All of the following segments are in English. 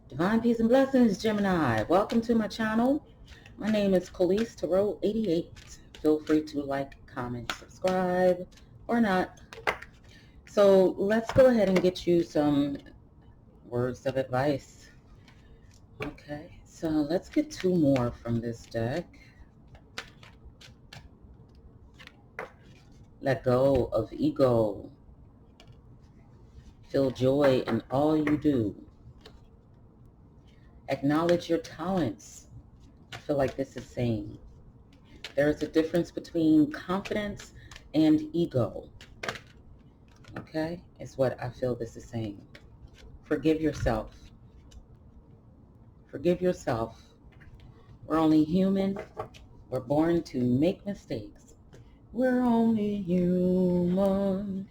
Divine peace and blessings, Gemini. Welcome to my channel. My name is Collease88. Feel free to like, comment, subscribe, or not. So let's go ahead and get you some words of advice. Okay, so let's get two more from this deck. Let go of ego. Feel joy in all you do. Acknowledge your talents. I feel like this is saying there's a difference between confidence and ego. Okay, is what I feel this is saying. Forgive yourself. Forgive yourself. We're only human. We're born to make mistakes. We're only human,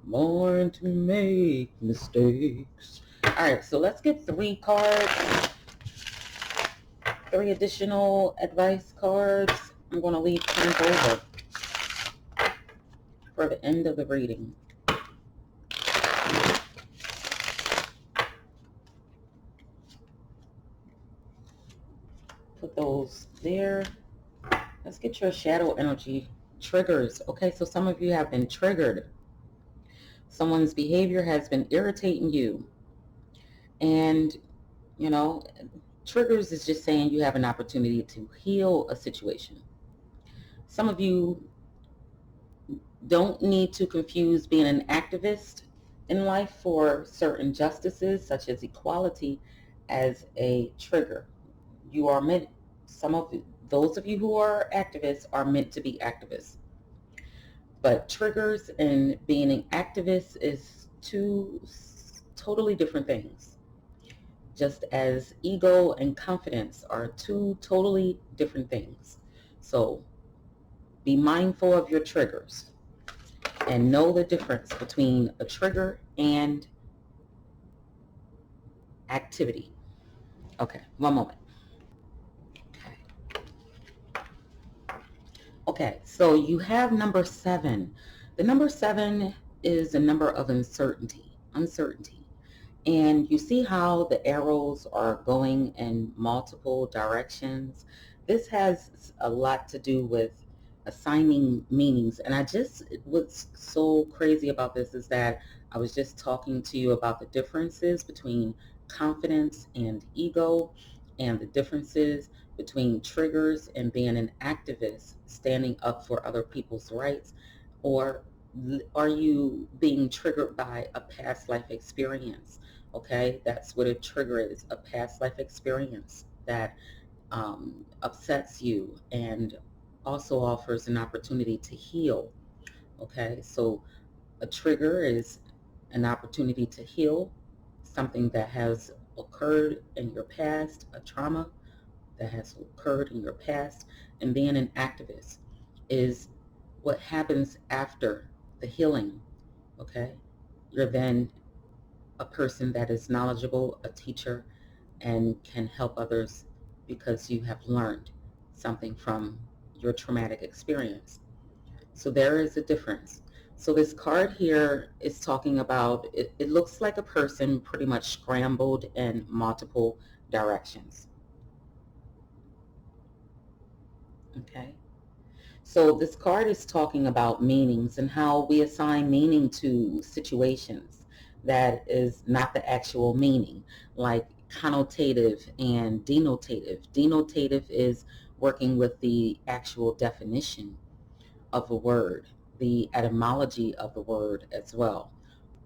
born to make mistakes. All right, so let's get 3 cards, 3 additional advice cards. I'm going to leave 10 over for the end of the reading. Put those there. Let's get your shadow energy triggers. Okay, so some of you have been triggered. Someone's behavior has been irritating you. And, you know, triggers is just saying you have an opportunity to heal a situation. Some of you don't need to confuse being an activist in life for certain justices, such as equality, as a trigger. You are meant, those of you who are activists are meant to be activists. But triggers and being an activist is 2 totally different things. Just as ego and confidence are 2 totally different things. So be mindful of your triggers and know the difference between a trigger and activity. Okay, one moment. Okay, so you have number 7. The number 7 is a number of uncertainty. And you see how the arrows are going in multiple directions. This has a lot to do with assigning meanings. And what's so crazy about this is that I was just talking to you about the differences between confidence and ego, and the differences between triggers and being an activist, standing up for other people's rights. Or are you being triggered by a past life experience? Okay, that's what a trigger is, a past life experience that upsets you and also offers an opportunity to heal. Okay, so a trigger is an opportunity to heal something that has occurred in your past, a trauma that has occurred in your past. And being an activist is what happens after the healing. Okay, you're then a person that is knowledgeable, a teacher, and can help others because you have learned something from your traumatic experience. So there is a difference. So this card here is talking about, it looks like a person pretty much scrambled in multiple directions. Okay. So this card is talking about meanings and how we assign meaning to situations that is not the actual meaning, like connotative and denotative. Denotative is working with the actual definition of a word, the etymology of the word as well.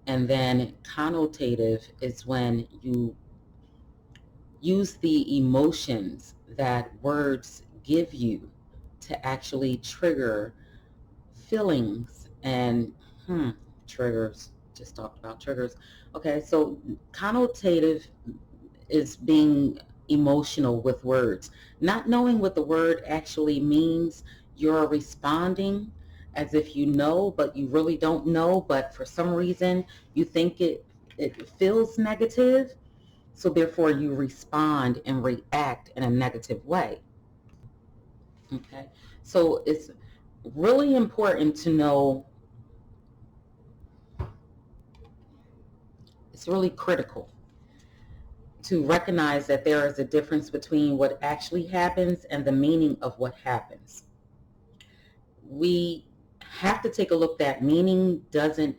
And then connotative is when you use the emotions that words give you to actually trigger feelings and triggers. Just talked about triggers. Okay, so connotative is being emotional with words, not knowing what the word actually means. You're responding as if you know, but you really don't know, but for some reason you think it feels negative, so therefore you respond and react in a negative way. Okay, so it's really important to know, it's really critical to recognize that there is a difference between what actually happens and the meaning of what happens. We have to take a look that meaning doesn't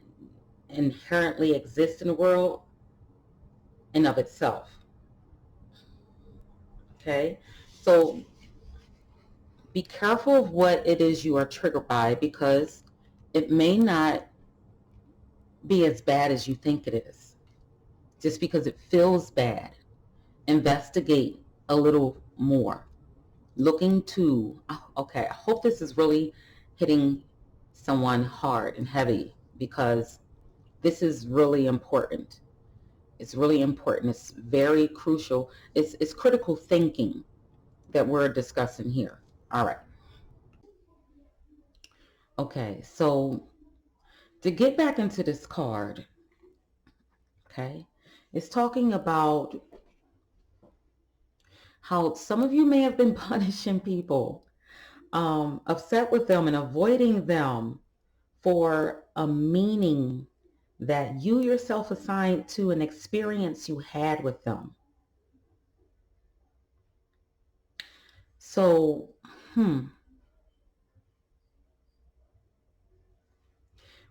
inherently exist in the world in of itself. Okay, so be careful of what it is you are triggered by, because it may not be as bad as you think it is. Just because it feels bad, investigate a little more. Looking to, okay, I hope this is really hitting someone hard and heavy, because this is really important. It's really important. It's very crucial. It's critical thinking that we're discussing here. All right. Okay, so to get back into this card, okay, it's talking about how some of you may have been punishing people, upset with them and avoiding them for a meaning that you yourself assigned to an experience you had with them. So,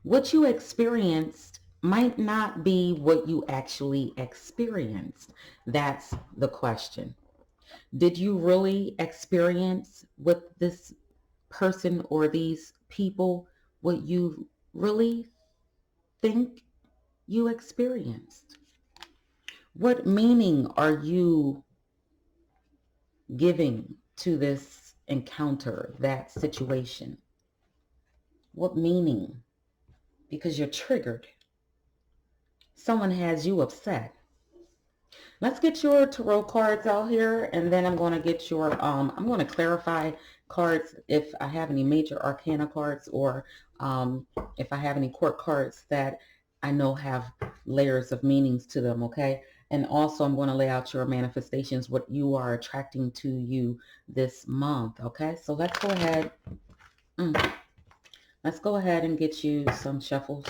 what you experienced might not be what you actually experienced. That's the question. Did you really experience with this person or these people what you really think you experienced? What meaning are you giving to this encounter, that situation? What meaning? Because you're triggered. Someone has you upset. Let's get your tarot cards out here, and then I'm going to get your, I'm going to clarify cards if I have any major arcana cards, or if I have any court cards that I know have layers of meanings to them, okay? And also I'm going to lay out your manifestations, what you are attracting to you this month, okay? So let's go ahead. Let's go ahead and get you some shuffles.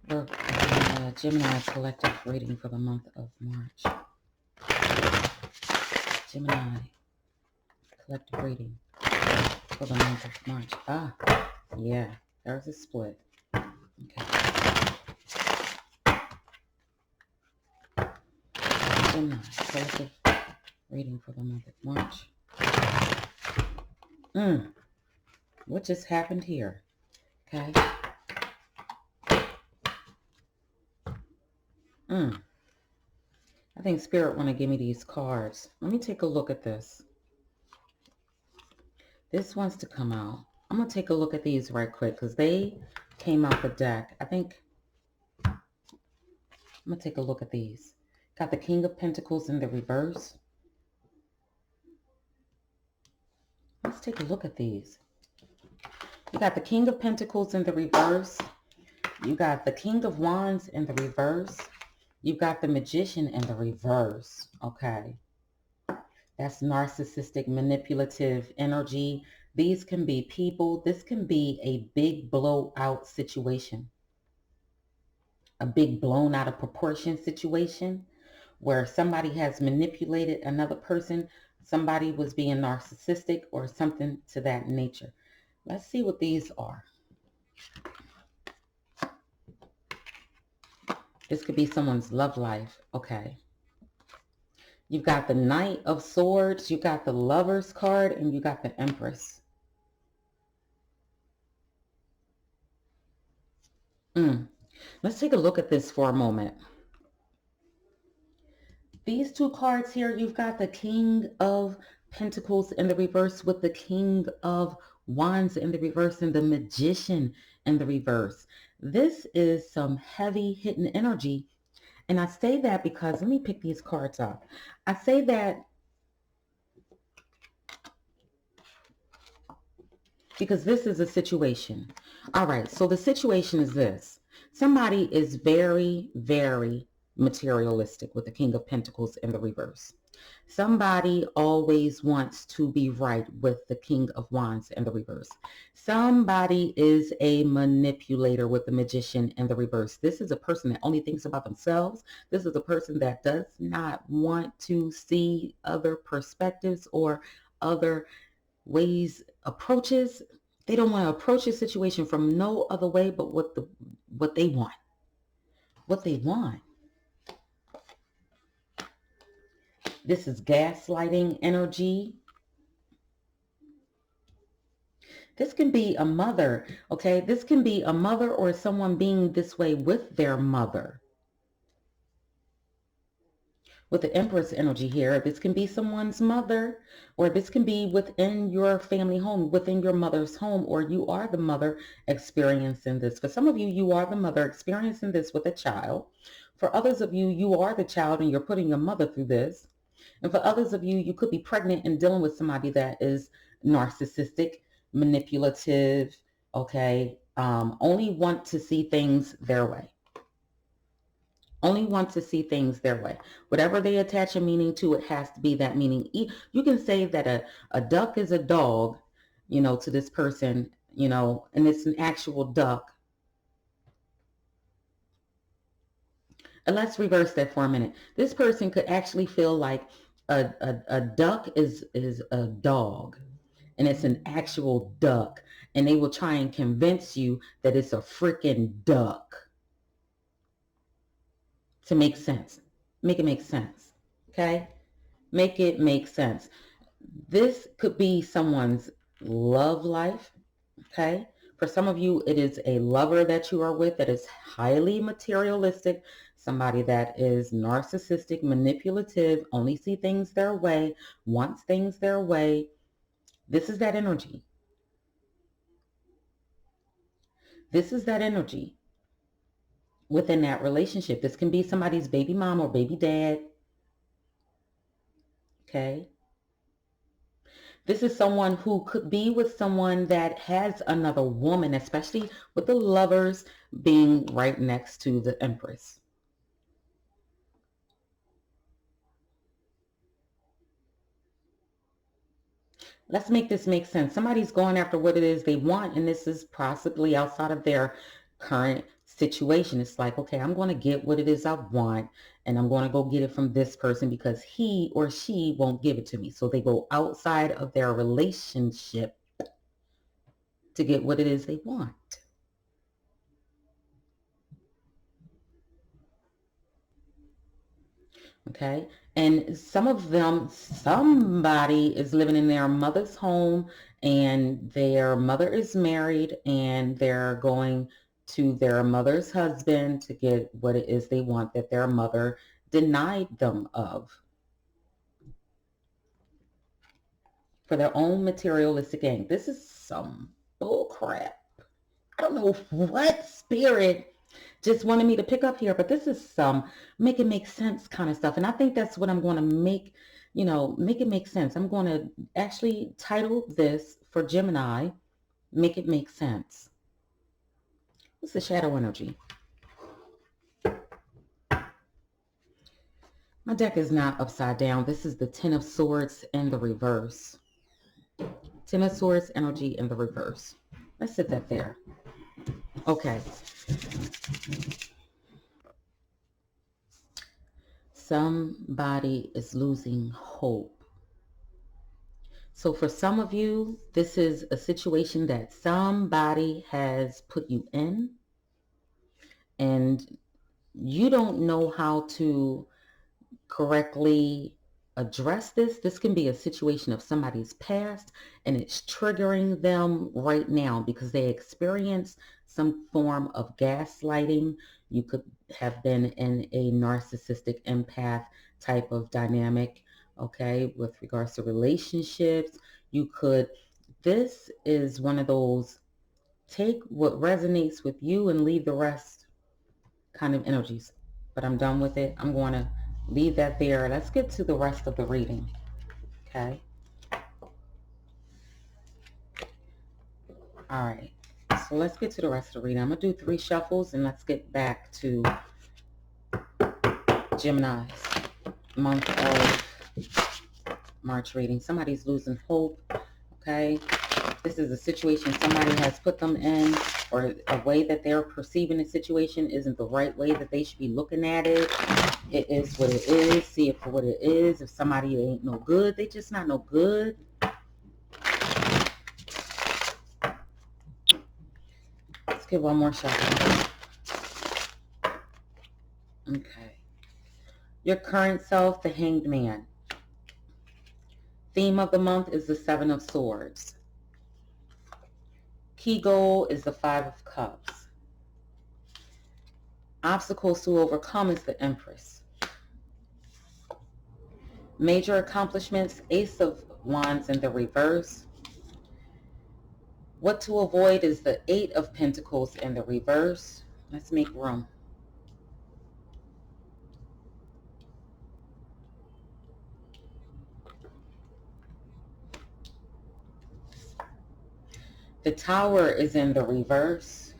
We're Gemini collective reading for the month of March. Gemini collective reading for the month of March. Yeah, there's a split. Okay. Gemini collective reading for the month of March. What just happened here? Okay. I think Spirit want to give me these cards. Let me take a look at this. This wants to come out. I'm going to take a look at these right quick because they came out the deck. I think I'm going to take a look at these. Got the King of Pentacles in the reverse. Let's take a look at these. You got the King of Pentacles in the reverse. You got the King of Wands in the reverse. You've got the Magician in the reverse. Okay. That's narcissistic, manipulative energy. These can be people. This can be a big blowout situation. A big blown out of proportion situation where somebody has manipulated another person. Somebody was being narcissistic or something to that nature. Let's see what these are. This could be someone's love life. Okay. You've got the Knight of Swords. You got the Lover's card. And you got the Empress. Let's take a look at this for a moment. These two cards here, you've got the King of Pentacles in the reverse with the King of Wands in the reverse and the Magician in the reverse. This is some heavy hitting energy. And I say that because, let me pick these cards up. I say that because this is a situation. All right, so the situation is this. Somebody is very, very materialistic with the King of Pentacles in the reverse. Somebody always wants to be right with the King of Wands in the reverse. Somebody is a manipulator with the Magician in the reverse. This is a person that only thinks about themselves. This is a person that does not want to see other perspectives or other ways, approaches. They don't want to approach a situation from no other way but what they want. What they want. This is gaslighting energy. This can be a mother, okay? This can be a mother or someone being this way with their mother. With the Empress energy here, this can be someone's mother, or this can be within your family home, within your mother's home, or you are the mother experiencing this. For some of you, you are the mother experiencing this with a child. For others of you, you are the child and you're putting your mother through this. And for others of you, you could be pregnant and dealing with somebody that is narcissistic, manipulative, okay, only want to see things their way. Only want to see things their way. Whatever they attach a meaning to, it has to be that meaning. You can say that a duck is a dog, to this person, and it's an actual duck. And let's reverse that for a minute. This person could actually feel like a duck is a dog, and it's an actual duck, and they will try and convince you that it's a freaking duck to make sense. Make it make sense, okay? Make it make sense. This could be someone's love life, okay? For some of you, it is a lover that you are with that is highly materialistic, somebody that is narcissistic, manipulative, only see things their way, wants things their way. This is that energy. This is that energy within that relationship. This can be somebody's baby mom or baby dad. Okay. This is someone who could be with someone that has another woman, especially with the lovers being right next to the Empress. Let's make this make sense. Somebody's going after what it is they want, and this is possibly outside of their current situation. It's like, okay, I'm going to get what it is I want, and I'm going to go get it from this person because he or she won't give it to me. So they go outside of their relationship to get what it is they want. Okay. And some of them, somebody is living in their mother's home and their mother is married and they're going to their mother's husband to get what it is they want that their mother denied them of for their own materialistic gain. This is some bull crap. I don't know what spirit just wanted me to pick up here, but this is some make it make sense kind of stuff. And I think that's what I'm going to make it make sense. I'm going to actually title this for Gemini, Make It Make Sense. What's the shadow energy? My deck is not upside down. This is the Ten of Swords in the reverse. Ten of Swords energy in the reverse. Let's sit that there. Okay. Somebody is losing hope. So for some of you, this is a situation that somebody has put you in and you don't know how to correctly address this. This can be a situation of somebody's past and it's triggering them right now because they experienced some form of gaslighting. You could have been in a narcissistic empath type of dynamic, okay, with regards to relationships. This is one of those take what resonates with you and leave the rest kind of energies. But I'm done with it. I'm going to leave that there. Let's get to the rest of the reading. Okay. All right. So let's get to the rest of the reading. I'm going to do 3 shuffles and let's get back to Gemini, month of March reading. Somebody's losing hope, okay? This is a situation somebody has put them in, or a way that they're perceiving the situation isn't the right way that they should be looking at it. It is what it is. See it for what it is. If somebody ain't no good, they just not no good. Let's give one more shot. Okay. Your current self, the Hanged Man. Theme of the month is the Seven of Swords. Key goal is the Five of Cups. Obstacles to overcome is the Empress. Major accomplishments, Ace of Wands in the reverse. What to avoid is the Eight of Pentacles in the reverse. Let's make room. The Tower is in the reverse.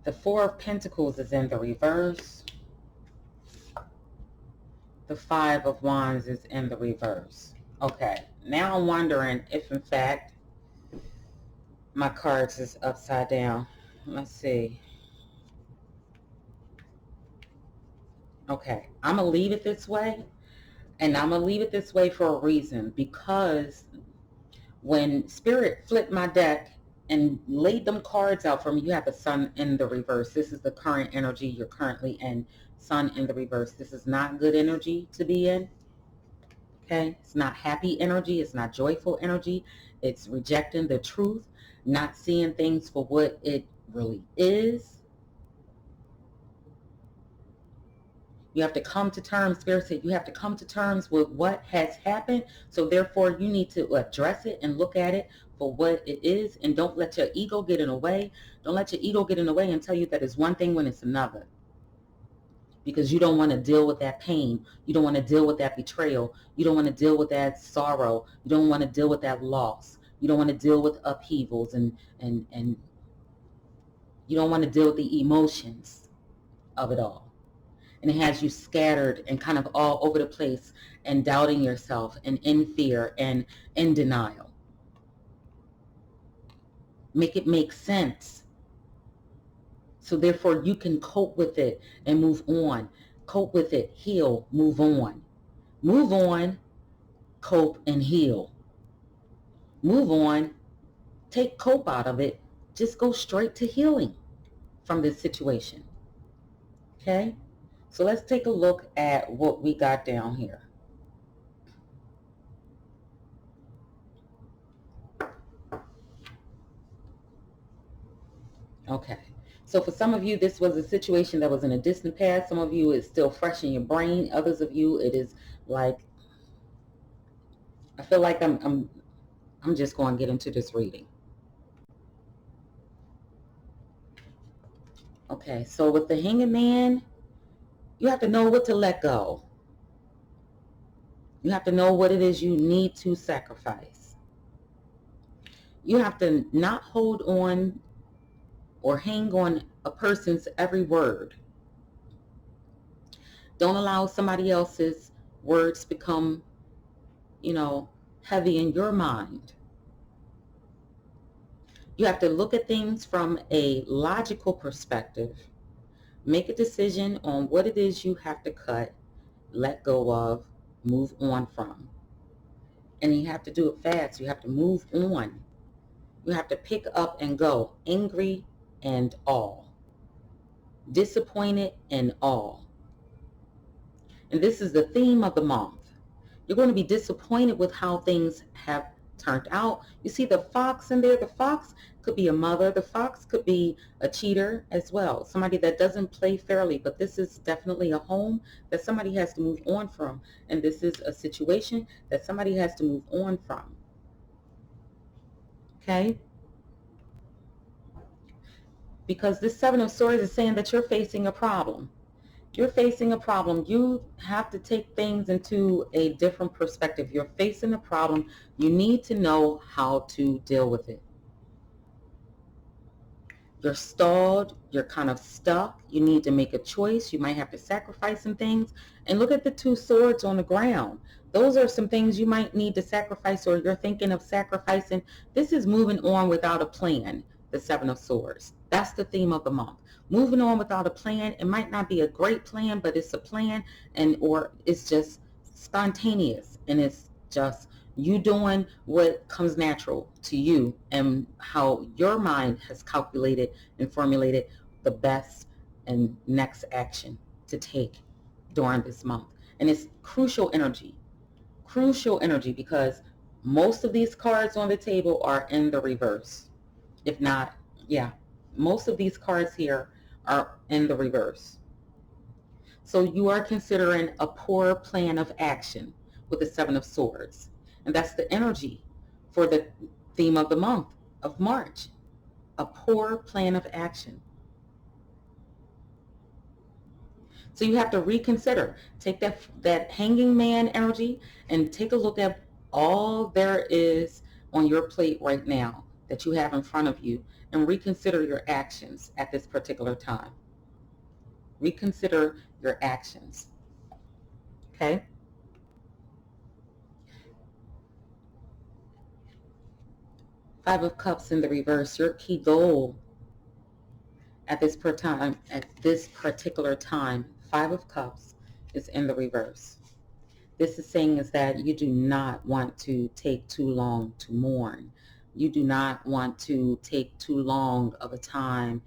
The Four of Pentacles is in the reverse. The Five of Wands is in the reverse. Okay, now I'm wondering if in fact my cards is upside down. Let's see. Okay, I'm going to leave it this way. And I'm going to leave it this way for a reason. Because when Spirit flipped my deck and laid them cards out for me, you have the Sun in the reverse. This is the current energy you're currently in. Sun in the reverse. This is not good energy to be in. Okay? It's not happy energy. It's not joyful energy. It's rejecting the truth. Not seeing things for what it really is. You have to come to terms, Spirit said, you have to come to terms with what has happened. So therefore, you need to address it and look at it for what it is. And don't let your ego get in the way. Don't let your ego get in the way and tell you that it's one thing when it's another. Because you don't want to deal with that pain. You don't want to deal with that betrayal. You don't want to deal with that sorrow. You don't want to deal with that loss. You don't want to deal with upheavals and you don't want to deal with the emotions of it all. And it has you scattered and kind of all over the place and doubting yourself and in fear and in denial. Make it make sense. So therefore you can cope with it and move on. Cope with it, heal, move on. Move on, cope and heal. Move on, take cope out of it. Just go straight to healing from this situation. Okay? So let's take a look at what we got down here. Okay. So for some of you, this was a situation that was in a distant past. Some of you, it's still fresh in your brain. Others of you, it is like, I feel like I'm just going to get into this reading. Okay. So with the Hanged Man, you have to know what to let go. You have to know what it is you need to sacrifice. You have to not hold on or hang on a person's every word. Don't allow somebody else's words become, heavy in your mind. You have to look at things from a logical perspective. Make a decision on what it is you have to cut, let go of, move on from. And you have to do it fast. You have to move on. You have to pick up and go, angry and all, disappointed and all. And this is the theme of the month. You're going to be disappointed with how things have turned out. You see the fox in there? The fox could be a mother. The fox could be a cheater as well. Somebody that doesn't play fairly. But this is definitely a home that somebody has to move on from. And this is a situation that somebody has to move on from. Okay? Because this Seven of Swords is saying that you're facing a problem. You're facing a problem. You have to take things into a different perspective. You're facing a problem. You need to know how to deal with it. you're stalled, you're kind of stuck, you need to make a choice, you might have to sacrifice some things. And look at the 2 swords on the ground. Those are some things you might need to sacrifice, or you're thinking of sacrificing. This is moving on without a plan, the 7 of Swords. That's the theme of the month. Moving on without a plan. It might not be a great plan, but it's a plan, and or it's just spontaneous, and it's just you doing what comes natural to you and how your mind has calculated and formulated the best and next action to take during this month. And it's crucial energy because most of these cards on the table are in the reverse. If not, yeah, most of these cards here are in the reverse. So you are considering a poor plan of action with the 7 of Swords. And that's the energy for the theme of the month of March. A poor plan of action. So you have to reconsider. Take that hanging man energy and take a look at all there is on your plate right now that you have in front of you, and reconsider your actions at this particular time. Reconsider your actions. Okay? Five of Cups in the reverse. Your key goal at this particular time, Five of Cups is in the reverse. This is saying is that you do not want to take too long to mourn. You do not want to take too long of a time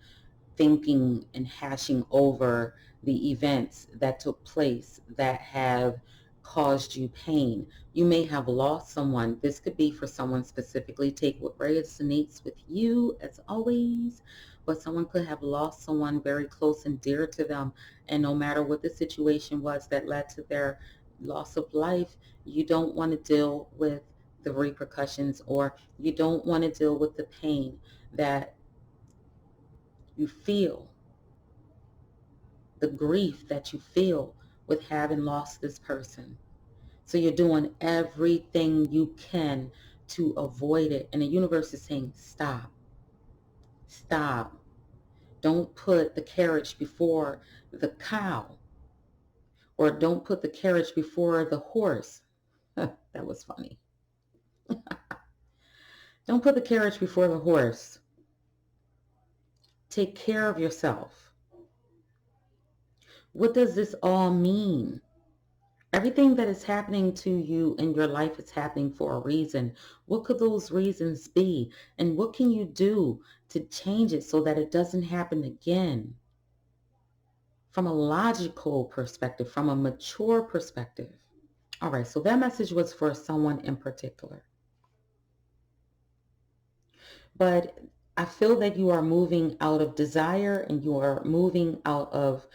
thinking and hashing over the events that took place that have caused you pain. You may have lost someone. This could be for someone specifically. Take what resonates with you, as always. But someone could have lost someone very close and dear to them. And no matter what the situation was that led to their loss of life, you don't want to deal with the repercussions, or you don't want to deal with the pain that you feel, the grief that you feel with having lost this person. So you're doing everything you can to avoid it. And the universe is saying, stop. Stop. Don't put the carriage before the cow. Or don't put the carriage before the horse. That was funny. Don't put the carriage before the horse. Take care of yourself. What does this all mean? Everything that is happening to you in your life is happening for a reason. What could those reasons be? And what can you do to change it so that it doesn't happen again? From a logical perspective, from a mature perspective. All right, so that message was for someone in particular. But I feel that you are moving out of desire, and you are moving out of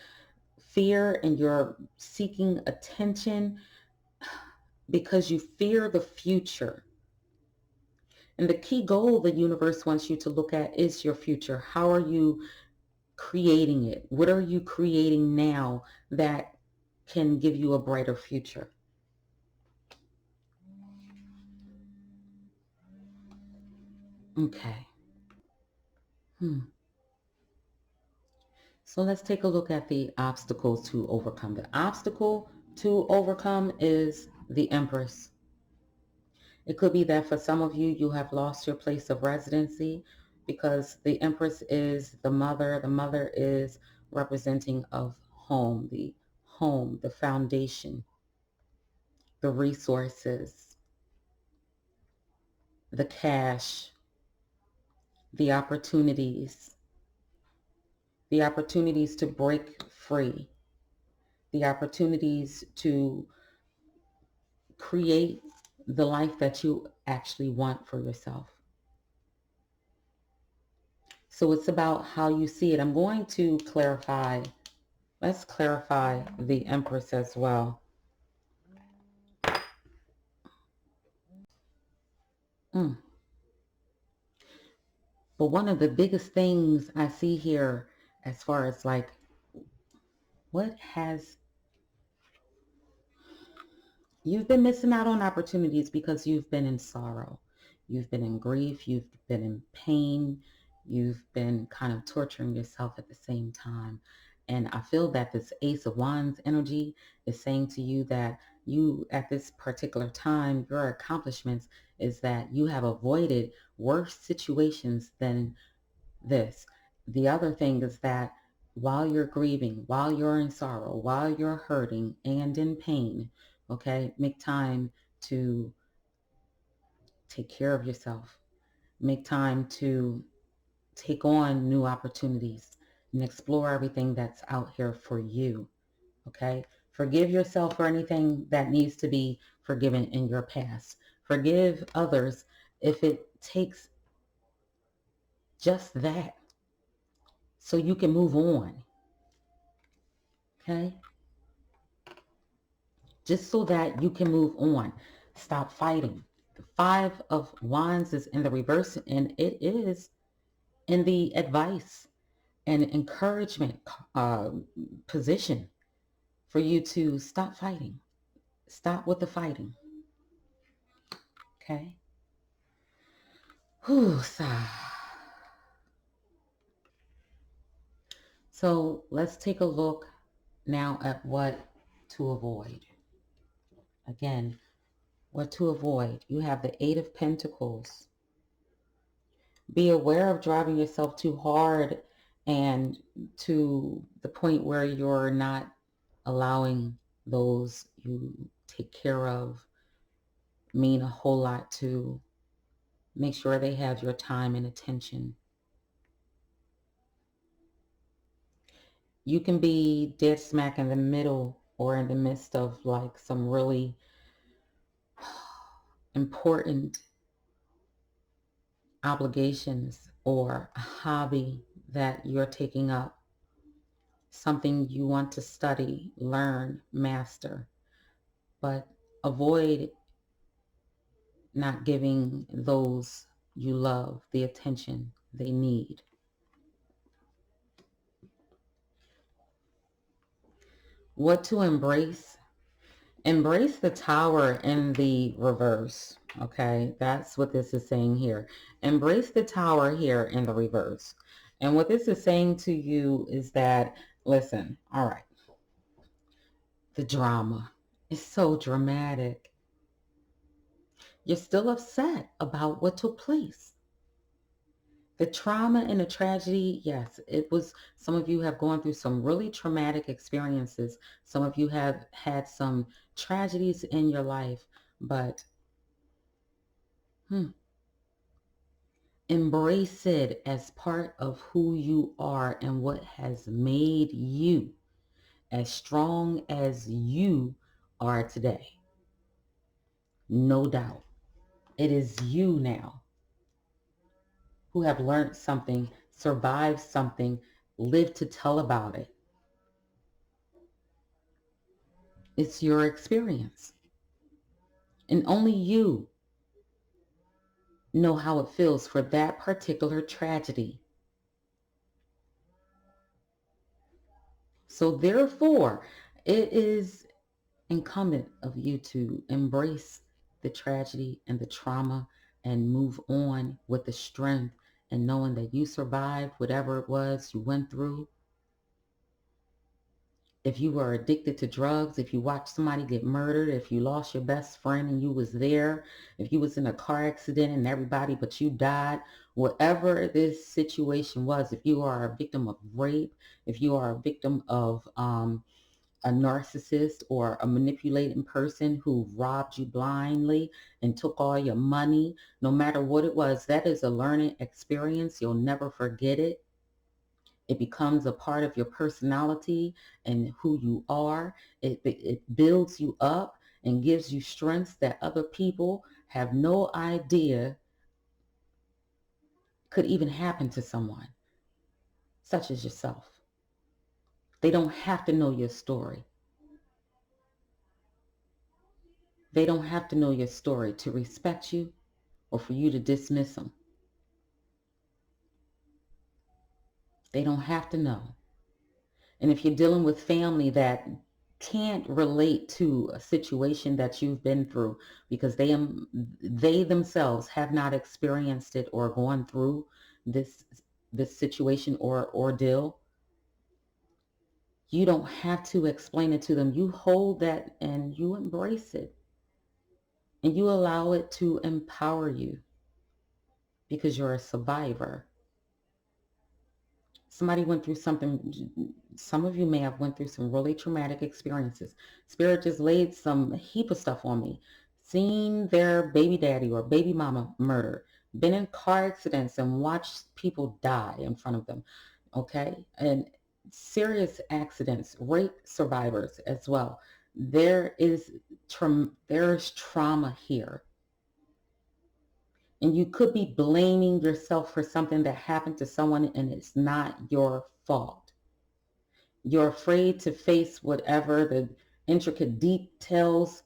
fear, and you're seeking attention because you fear the future. And the key goal the universe wants you to look at is your future. How are you creating it? What are you creating now that can give you a brighter future? Okay. So let's take a look at the obstacles to overcome. The obstacle to overcome is the Empress. It could be that for some of you, you have lost your place of residency because the Empress is the mother. The mother is representing of home, the foundation, the resources, the cash, the opportunities to break free, the opportunities to create the life that you actually want for yourself. So it's about how you see it. I'm going to clarify. Let's clarify the Empress as well. But one of the biggest things I see here, as far as like, you've been missing out on opportunities because you've been in sorrow. You've been in grief. You've been in pain. You've been kind of torturing yourself at the same time. And I feel that this Ace of Wands energy is saying to you that you, at this particular time, your accomplishments is that you have avoided worse situations than this. The other thing is that while you're grieving, while you're in sorrow, while you're hurting and in pain, okay, make time to take care of yourself. Make time to take on new opportunities and explore everything that's out here for you. Okay? Forgive yourself for anything that needs to be forgiven in your past. Forgive others if it takes just that so you can move on. Okay? Just so that you can move on. Stop fighting. The Five of Wands is in the reverse, and it is in the advice and encouragement position for you to stop fighting. Stop with the fighting. Okay? Whew, sigh. So let's take a look now at what to avoid. Again, what to avoid. You have the Eight of Pentacles. Be aware of driving yourself too hard and to the point where you're not allowing those you take care of mean a whole lot to. Make sure they have your time and attention. You can be dead smack in the middle or in the midst of like some really important obligations or a hobby that you're taking up, something you want to study, learn, master, but avoid not giving those you love the attention they need. What to embrace? Embrace the Tower in the reverse. Okay, that's what this is saying here. Embrace the Tower here in the reverse. And what this is saying to you is that, listen, all right, the drama is so dramatic. You're still upset about what took place. The trauma and the tragedy, yes, it was, some of you have gone through some really traumatic experiences. Some of you have had some tragedies in your life, but embrace it as part of who you are and what has made you as strong as you are today. No doubt. It is you now who have learned something, survived something, lived to tell about it. It's your experience. And only you know how it feels for that particular tragedy. So therefore, it is incumbent of you to embrace the tragedy and the trauma and move on with the strength and knowing that you survived whatever it was you went through. If you were addicted to drugs, if you watched somebody get murdered, if you lost your best friend and you was there, if you was in a car accident and everybody but you died, whatever this situation was, if you are a victim of rape, if you are a victim of a narcissist or a manipulating person who robbed you blindly and took all your money, no matter what it was, that is a learning experience. You'll never forget it. It becomes a part of your personality and who you are. It builds you up and gives you strengths that other people have no idea could even happen to someone, such as yourself. They don't have to know your story. They don't have to know your story to respect you or for you to dismiss them. They don't have to know. And if you're dealing with family that can't relate to a situation that you've been through because they themselves have not experienced it or gone through this this situation or ordeal, you don't have to explain it to them. You hold that and you embrace it and you allow it to empower you because you're a survivor. Somebody went through something. Some of you may have went through some really traumatic experiences. Spirit just laid some heap of stuff on me. Seen their baby daddy or baby mama murdered, been in car accidents and watched people die in front of them. Okay, and serious accidents, rape survivors as well. There's trauma here, and you could be blaming yourself for something that happened to someone and it's not your fault. You're afraid to face whatever the intricate details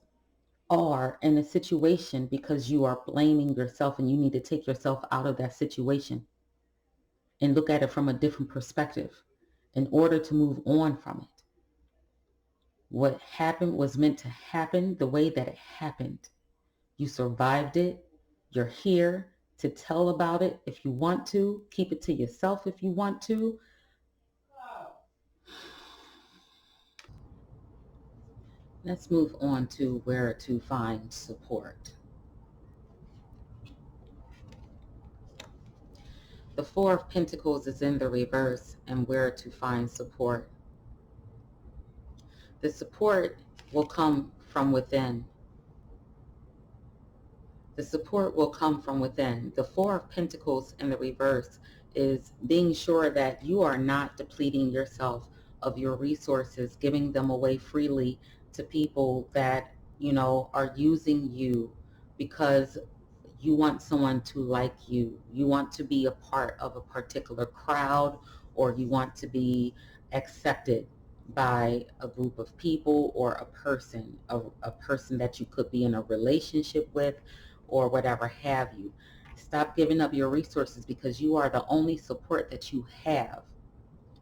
are in a situation because you are blaming yourself, and you need to take yourself out of that situation and look at it from a different perspective in order to move on from it. What happened was meant to happen the way that it happened. You survived it. You're here to tell about it if you want to. Keep it to yourself if you want to. Let's move on to where to find support. The Four of Pentacles is in the reverse, and where to find support. The support will come from within. The support will come from within. The Four of Pentacles in the reverse is being sure that you are not depleting yourself of your resources, giving them away freely to people that, are using you because you want someone to like you. You want to be a part of a particular crowd, or you want to be accepted by a group of people or a person, a person that you could be in a relationship with or whatever have you. Stop giving up your resources because you are the only support that you have.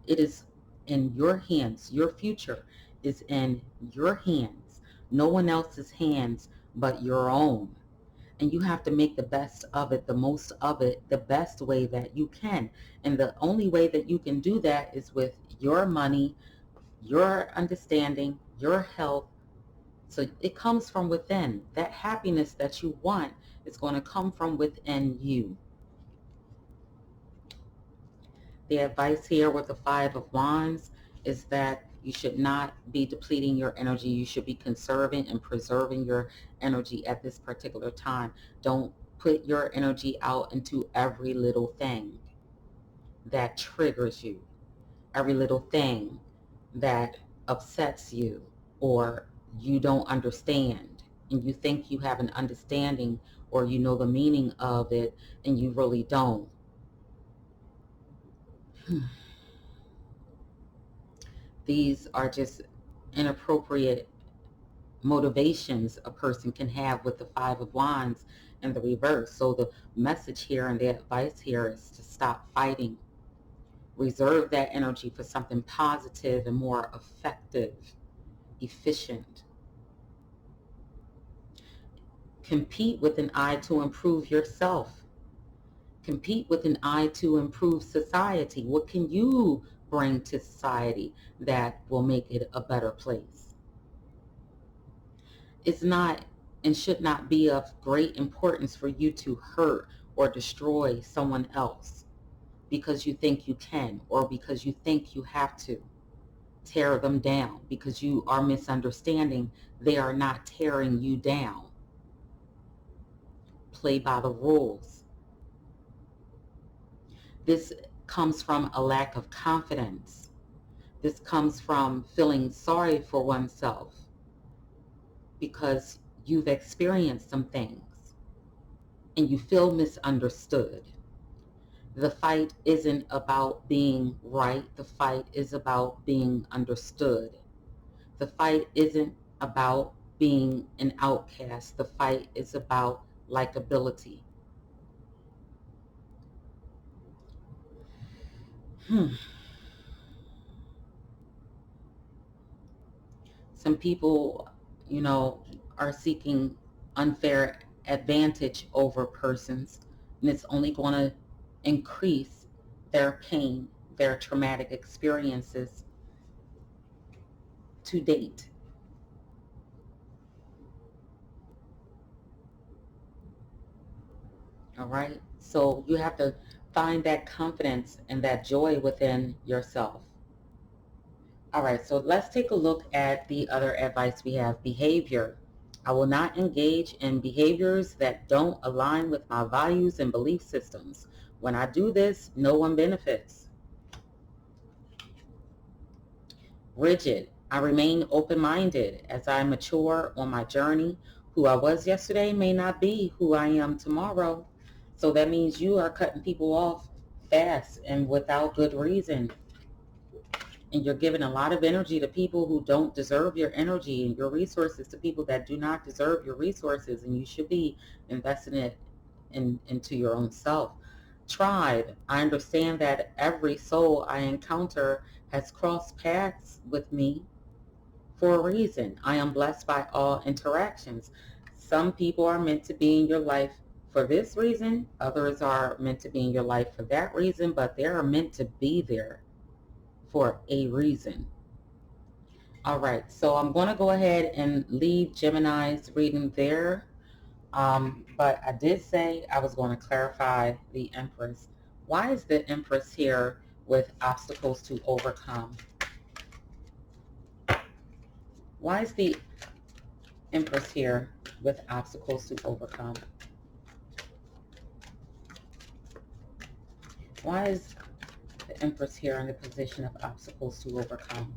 It is in your hands. Your future is in your hands. No one else's hands but your own. And you have to make the best of it, the most of it, the best way that you can. And the only way that you can do that is with your money, your understanding, your health. So it comes from within. That happiness that you want is going to come from within you. The advice here with the Five of Wands is that you should not be depleting your energy. You should be conserving and preserving your energy at this particular time. Don't put your energy out into every little thing that triggers you, every little thing that upsets you or you don't understand, and you think you have an understanding or you know the meaning of it and you really don't. These are just inappropriate motivations a person can have with the Five of Wands in the reverse. So the message here and the advice here is to stop fighting. Reserve that energy for something positive and more effective, efficient. Compete with an eye to improve yourself. Compete with an eye to improve society. What can you bring to society that will make it a better place? It's not and should not be of great importance for you to hurt or destroy someone else because you think you can or because you think you have to. Tear them down because you are misunderstanding. They are not tearing you down. Play by the rules. This comes from a lack of confidence. This comes from feeling sorry for oneself because you've experienced some things and you feel misunderstood. The fight isn't about being right. The fight is about being understood. The fight isn't about being an outcast. The fight is about likability. Some people, are seeking unfair advantage over persons, and it's only going to increase their pain, their traumatic experiences to date. All right. So you have to find that confidence and that joy within yourself. All right. So let's take a look at the other advice we have. Behavior. I will not engage in behaviors that don't align with my values and belief systems. When I do this, no one benefits. Rigid. I remain open-minded as I mature on my journey. Who I was yesterday may not be who I am tomorrow. So that means you are cutting people off fast and without good reason. And you're giving a lot of energy to people who don't deserve your energy, and your resources to people that do not deserve your resources. And you should be investing it into your own self. Tribe. I understand that every soul I encounter has crossed paths with me for a reason. I am blessed by all interactions. Some people are meant to be in your life for this reason. Others are meant to be in your life for that reason, but they are meant to be there for a reason. All right, so I'm going to go ahead and leave Gemini's reading there. But I did say I was going to clarify the Empress. Why is the Empress here with obstacles to overcome? Why is the Empress here with obstacles to overcome? Why is the Empress here in the position of obstacles to overcome?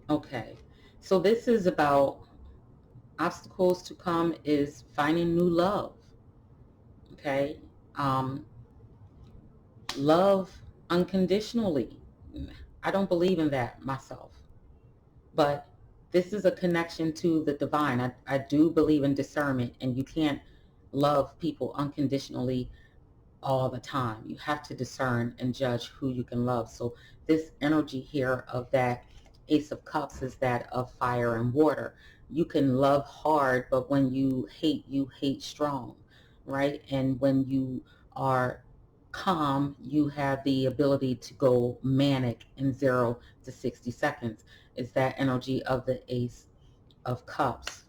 Okay, so this is about obstacles to come is finding new love. Okay, um, love unconditionally. I don't believe in that myself, but this is a connection to the divine. I do believe in discernment, and you can't love people unconditionally all the time. You have to discern and judge who you can love. So this energy here of that Ace of Cups is that of fire and water. You can love hard, but when you hate strong, right? And when you are calm, you have the ability to go manic in 0 to 60 seconds. It's that energy of the Ace of Cups.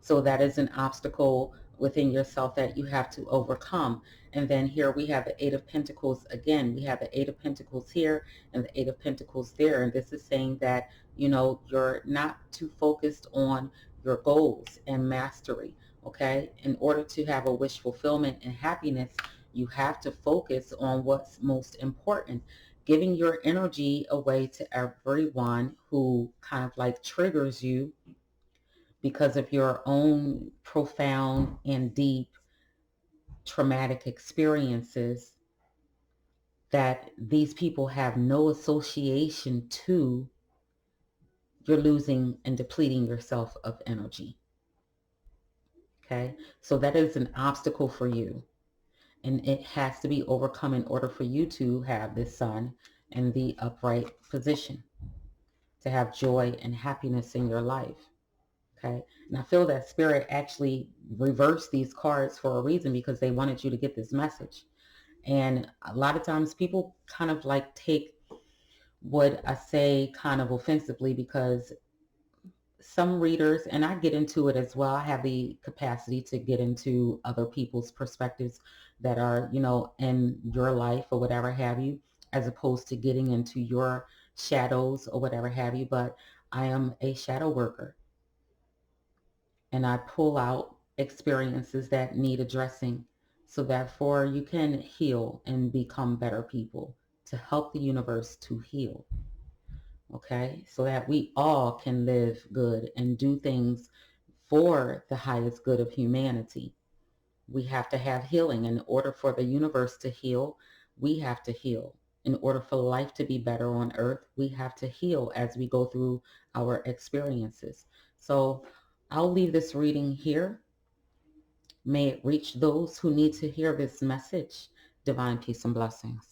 So that is an obstacle within yourself that you have to overcome. And then here we have the Eight of Pentacles again. We have the Eight of Pentacles here and the Eight of Pentacles there. And this is saying that, you know, you're not too focused on your goals and mastery, okay? In order to have a wish fulfillment and happiness, you have to focus on what's most important. Giving your energy away to everyone who kind of like triggers you because of your own profound and deep traumatic experiences that these people have no association to, you're losing and depleting yourself of energy. Okay, so that is an obstacle for you, and it has to be overcome in order for you to have this sun in the upright position, to have joy and happiness in your life. Okay, and I feel that Spirit actually reversed these cards for a reason, because they wanted you to get this message. And a lot of times people kind of like take what I say kind of offensively, because some readers, and I get into it as well, I have the capacity to get into other people's perspectives that are, you know, in your life or whatever have you, as opposed to getting into your shadows or whatever have you. But I am a shadow worker, and I pull out experiences that need addressing, so therefore you can heal and become better people to help the universe to heal. Okay, so that we all can live good and do things for the highest good of humanity. We have to have healing. In order for the universe to heal, we have to heal. In order for life to be better on earth, we have to heal as we go through our experiences. So I'll leave this reading here. May it reach those who need to hear this message. Divine peace and blessings.